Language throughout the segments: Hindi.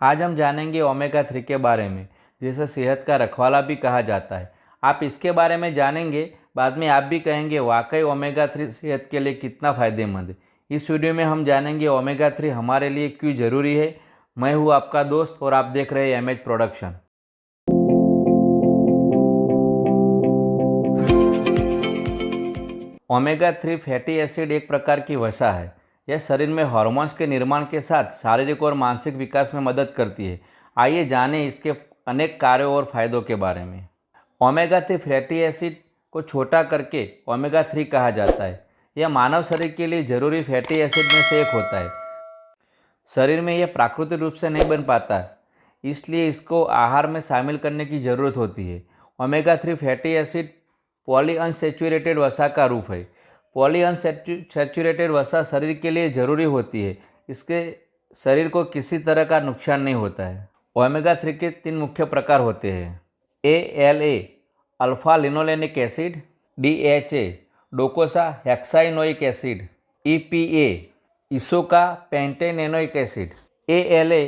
आज हम जानेंगे ओमेगा 3 के बारे में, जिसे सेहत का रखवाला भी कहा जाता है। आप इसके बारे में जानेंगे, बाद में आप भी कहेंगे वाकई ओमेगा 3 सेहत के लिए कितना फ़ायदेमंद है। इस वीडियो में हम जानेंगे ओमेगा 3 हमारे लिए क्यों ज़रूरी है। मैं हूँ आपका दोस्त और आप देख रहे हैं MH production. Omega 3 fatty acid एक प्रकार की वसा है। यह शरीर में हार्मोन्स के निर्माण के साथ शारीरिक और मानसिक विकास में मदद करती है। आइए जानें इसके अनेक कार्यों और फायदों के बारे में। ओमेगा 3 फैटी एसिड को छोटा करके ओमेगा 3 कहा जाता है। यह मानव शरीर के लिए जरूरी फैटी एसिड में से एक होता है। शरीर में यह प्राकृतिक रूप से नहीं बन पाता, इसलिए इसको आहार में शामिल करने की ज़रूरत होती है। ओमेगा 3 फैटी एसिड पॉलीअनसैचुरेटेड वसा का रूप है। पॉलीअनसैचुरेटेड वसा शरीर के लिए ज़रूरी होती है। इसके शरीर को किसी तरह का नुकसान नहीं होता है। ओमेगा 3 के 3 मुख्य प्रकार होते हैं। ALA alpha linolenic acid, DHA docosahexaenoic acid, EPA eicosapentaenoic acid. ALA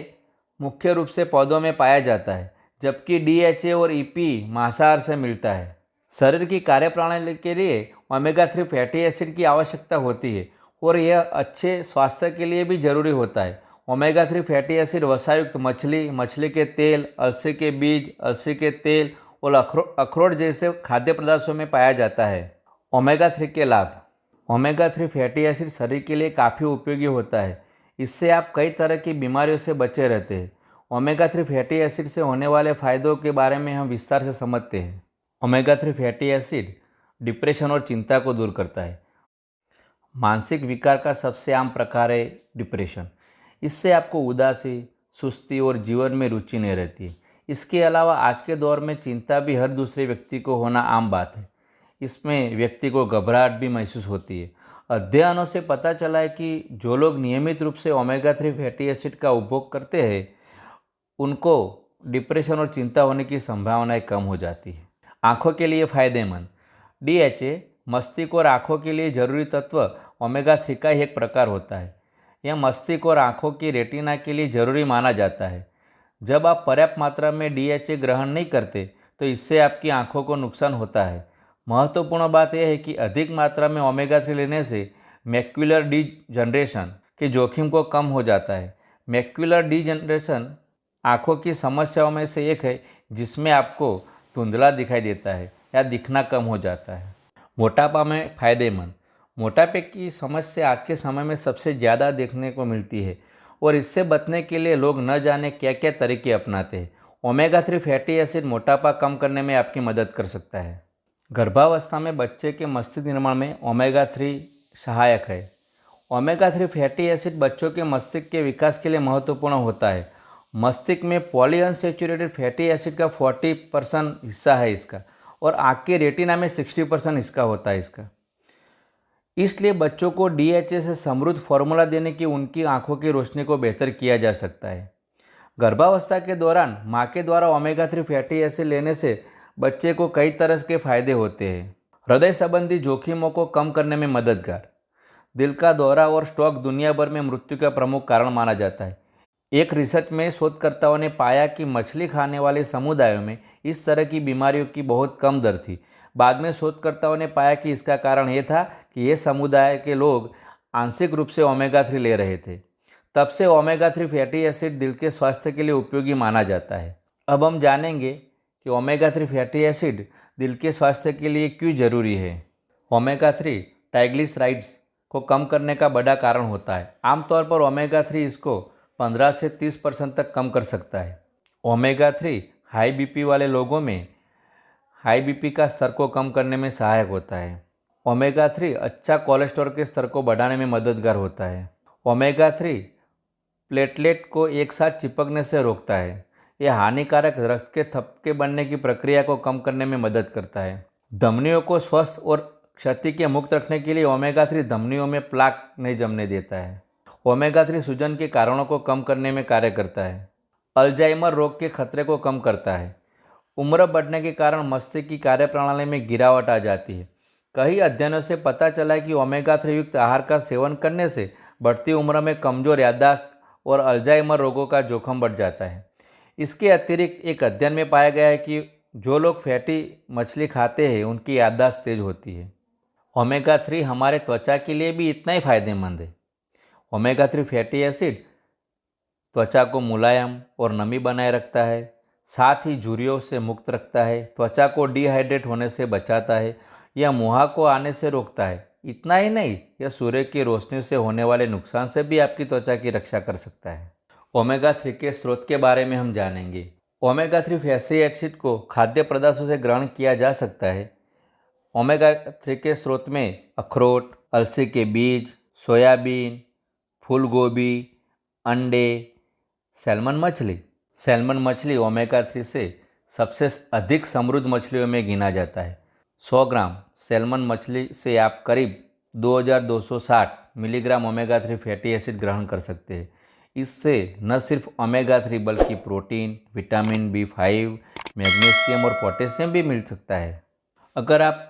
मुख्य रूप से पौधों में पाया जाता है, जबकि DHA और EPA मांसाहार से मिलता है। शरीर की कार्यप्रणाली के लिए ओमेगा 3 फैटी एसिड की आवश्यकता होती है और यह अच्छे स्वास्थ्य के लिए भी जरूरी होता है। ओमेगा 3 फैटी एसिड वसायुक्त मछली, मछली के तेल, अलसी के बीज, अलसी के तेल और अखरोट जैसे खाद्य पदार्थों में पाया जाता है। ओमेगा 3 के लाभ। ओमेगा 3 फैटी एसिड शरीर के लिए काफ़ी उपयोगी होता है। इससे आप कई तरह की बीमारियों से बचे रहते हैं। ओमेगा 3 फैटी एसिड से होने वाले फ़ायदों के बारे में हम विस्तार से समझते हैं। ओमेगा 3 फैटी एसिड डिप्रेशन और चिंता को दूर करता है। मानसिक विकार का सबसे आम प्रकार है डिप्रेशन। इससे आपको उदासी, सुस्ती और जीवन में रुचि नहीं रहती है। इसके अलावा आज के दौर में चिंता भी हर दूसरे व्यक्ति को होना आम बात है। इसमें व्यक्ति को घबराहट भी महसूस होती है। अध्ययनों से पता चला है कि जो लोग नियमित रूप से ओमेगा 3 फैटी एसिड का उपभोग करते हैं, उनको डिप्रेशन और चिंता होने की संभावनाएं कम हो जाती है। आँखों के लिए फ़ायदेमंद। DHA मस्तिष्क और आँखों के लिए जरूरी तत्व ओमेगा 3 का ही एक प्रकार होता है। यह मस्तिष्क और आँखों की रेटिना के लिए जरूरी माना जाता है। जब आप पर्याप्त मात्रा में DHA ग्रहण नहीं करते तो इससे आपकी आँखों को नुकसान होता है। महत्वपूर्ण बात यह है कि अधिक मात्रा में ओमेगा 3 लेने से मैक्युलर डीजनरेशन के जोखिम को कम हो जाता है। मैक्युलर डीजनरेशन आँखों की समस्याओं में से एक है, जिसमें आपको धुंधला दिखाई देता है या दिखना कम हो जाता है। मोटापा में फ़ायदेमंद। मोटापे की समस्या आज के समय में सबसे ज़्यादा देखने को मिलती है और इससे बचने के लिए लोग न जाने क्या क्या तरीके अपनाते हैं। ओमेगा 3 फैटी एसिड मोटापा कम करने में आपकी मदद कर सकता है। गर्भावस्था में बच्चे के मस्तिष्क निर्माण में ओमेगा 3 सहायक है। ओमेगा 3 फैटी एसिड बच्चों के मस्तिष्क के विकास के लिए महत्वपूर्ण होता है। मस्तिष्क में पॉलीअनसैचुरेटेड फैटी एसिड का 40% हिस्सा है इसका, और आँख के रेटिना में 60% इसका होता है इसका। इसलिए बच्चों को DHA से समृद्ध फार्मूला देने की उनकी आँखों की रोशनी को बेहतर किया जा सकता है। गर्भावस्था के दौरान माँ के द्वारा ओमेगा 3 फैटी एसिड लेने से बच्चे को कई तरह के फायदे होते हैं। हृदय संबंधी जोखिमों को कम करने में मददगार। दिल का दौरा और स्ट्रोक दुनिया भर में मृत्यु का प्रमुख कारण माना जाता है। एक रिसर्च में शोधकर्ताओं ने पाया कि मछली खाने वाले समुदायों में इस तरह की बीमारियों की बहुत कम दर थी। बाद में शोधकर्ताओं ने पाया कि इसका कारण ये था कि ये समुदाय के लोग आंशिक रूप से ओमेगा 3 ले रहे थे। तब से ओमेगा 3 फैटी एसिड दिल के स्वास्थ्य के लिए उपयोगी माना जाता है। अब हम जानेंगे कि ओमेगा 3 फैटी एसिड दिल के स्वास्थ्य के लिए क्यों जरूरी है। ओमेगा 3 ट्राइग्लिसराइड्स को कम करने का बड़ा कारण होता है। आमतौर पर ओमेगा 3 इसको 15 से 30% तक कम कर सकता है। ओमेगा 3 हाई बीपी वाले लोगों में हाई बीपी का स्तर को कम करने में सहायक होता है। ओमेगा 3 अच्छा कोलेस्ट्रॉल के स्तर को बढ़ाने में मददगार होता है। ओमेगा 3 प्लेटलेट को एक साथ चिपकने से रोकता है। यह हानिकारक रक्त के थक्के बनने की प्रक्रिया को कम करने में मदद करता है। धमनियों को स्वस्थ और क्षति के मुक्त रखने के लिए ओमेगा 3 धमनियों में प्लाक नहीं जमने देता है। ओमेगा 3 सूजन के कारणों को कम करने में कार्य करता है। अल्जाइमर रोग के खतरे को कम करता है। उम्र बढ़ने के कारण मस्तिष्क की कार्यप्रणाली में गिरावट आ जाती है। कई अध्ययनों से पता चला है कि ओमेगा 3 युक्त आहार का सेवन करने से बढ़ती उम्र में कमजोर याददाश्त और अल्जाइमर रोगों का जोखिम बढ़ जाता है। इसके अतिरिक्त एक अध्ययन में पाया गया है कि जो लोग फैटी मछली खाते हैं उनकी याददाश्त तेज होती है। ओमेगा 3 हमारे त्वचा के लिए भी इतना ही फायदेमंद है। ओमेगा 3 फैटी एसिड त्वचा को मुलायम और नमी बनाए रखता है, साथ ही झुर्रियों से मुक्त रखता है, त्वचा को डिहाइड्रेट होने से बचाता है या मुहा को आने से रोकता है। इतना ही नहीं, यह सूर्य की रोशनी से होने वाले नुकसान से भी आपकी त्वचा की रक्षा कर सकता है। ओमेगा 3 के स्रोत के बारे में हम जानेंगे। ओमेगा 3 फैटी एसिड को खाद्य पदार्थों से ग्रहण किया जा सकता है। ओमेगा 3 के स्रोत में अखरोट, अलसी के बीज, सोयाबीन, फूल गोभी, अंडे, सैल्मन मछली ओमेगा 3 से सबसे अधिक समृद्ध मछलियों में गिना जाता है। 100 ग्राम सैल्मन मछली से आप करीब 2260 मिलीग्राम ओमेगा 3 फैटी एसिड ग्रहण कर सकते हैं। इससे न सिर्फ ओमेगा 3 बल्कि प्रोटीन, विटामिन B5, मैग्नीशियम और पोटेशियम भी मिल सकता है। अगर आप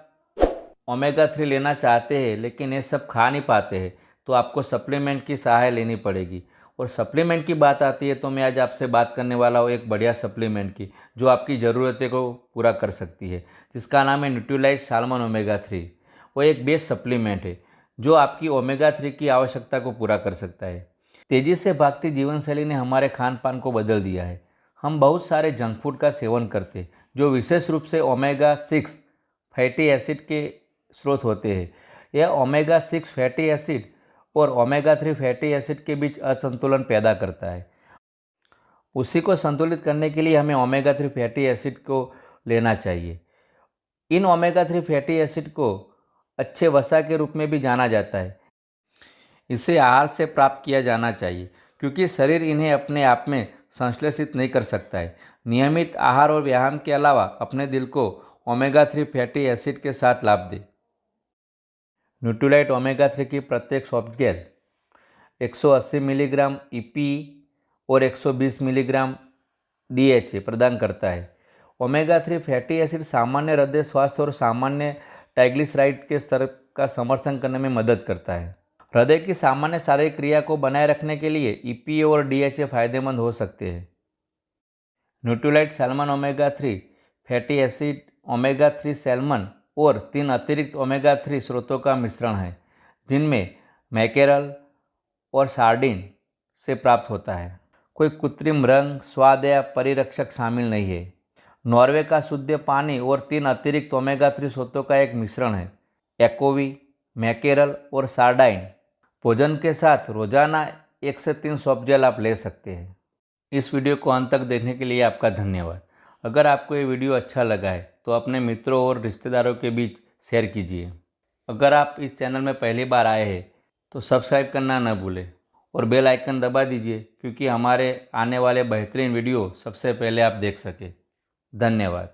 ओमेगा 3 लेना चाहते हैं लेकिन ये सब खा नहीं पाते हैं तो आपको सप्लीमेंट की सहायता लेनी पड़ेगी। और सप्लीमेंट की बात आती है तो मैं आज आपसे बात करने वाला हूँ एक बढ़िया सप्लीमेंट की जो आपकी ज़रूरतें को पूरा कर सकती है, जिसका नाम है न्यूट्रीलाइट साल्मन ओमेगा 3। वो एक बेस्ट सप्लीमेंट है जो आपकी ओमेगा 3 की आवश्यकता को पूरा कर सकता है। तेज़ी से भागती जीवनशैली ने हमारे खान पान को बदल दिया है। हम बहुत सारे जंक फूड का सेवन करते हैं जो विशेष रूप से ओमेगा 6 फैटी एसिड के स्रोत होते हैं। यह ओमेगा 6 फैटी एसिड और ओमेगा 3 फैटी एसिड के बीच असंतुलन पैदा करता है। उसी को संतुलित करने के लिए हमें ओमेगा 3 फैटी एसिड को लेना चाहिए। इन ओमेगा 3 फैटी एसिड को अच्छे वसा के रूप में भी जाना जाता है। इसे आहार से प्राप्त किया जाना चाहिए क्योंकि शरीर इन्हें अपने आप में संश्लेषित नहीं कर सकता है। नियमित आहार और व्यायाम के अलावा अपने दिल को ओमेगा 3 फैटी एसिड के साथ लाभ दें। न्यूट्रीलाइट ओमेगा 3 की प्रत्येक सॉफ्ट गेल 180 मिलीग्राम EPA और 120 मिलीग्राम DHA प्रदान करता है। ओमेगा 3 फैटी एसिड सामान्य हृदय स्वास्थ्य और सामान्य ट्राइग्लिसराइड के स्तर का समर्थन करने में मदद करता है। हृदय की सामान्य शारीरिक क्रिया को बनाए रखने के लिए EPA और DHA फायदेमंद हो सकते हैं। Nutrilite salmon omega 3 fatty acid omega 3 salmon और 3 अतिरिक्त ओमेगा 3 स्रोतों का मिश्रण है जिनमें मैकेरल और सार्डिन से प्राप्त होता है। कोई कृत्रिम रंग, स्वाद या परिरक्षक शामिल नहीं है। नॉर्वे का शुद्ध पानी और 3 अतिरिक्त ओमेगा 3 स्रोतों का एक मिश्रण है। एकोवी, मैकेरल और सार्डाइन भोजन के साथ रोजाना 1 से 3 सॉफ्ट जेल आप ले सकते हैं। इस वीडियो को अंत तक देखने के लिए आपका धन्यवाद। अगर आपको ये वीडियो अच्छा लगा है तो अपने मित्रों और रिश्तेदारों के बीच शेयर कीजिए। अगर आप इस चैनल में पहली बार आए हैं तो सब्सक्राइब करना न भूलें और बेल आइकन दबा दीजिए क्योंकि हमारे आने वाले बेहतरीन वीडियो सबसे पहले आप देख सकें। धन्यवाद।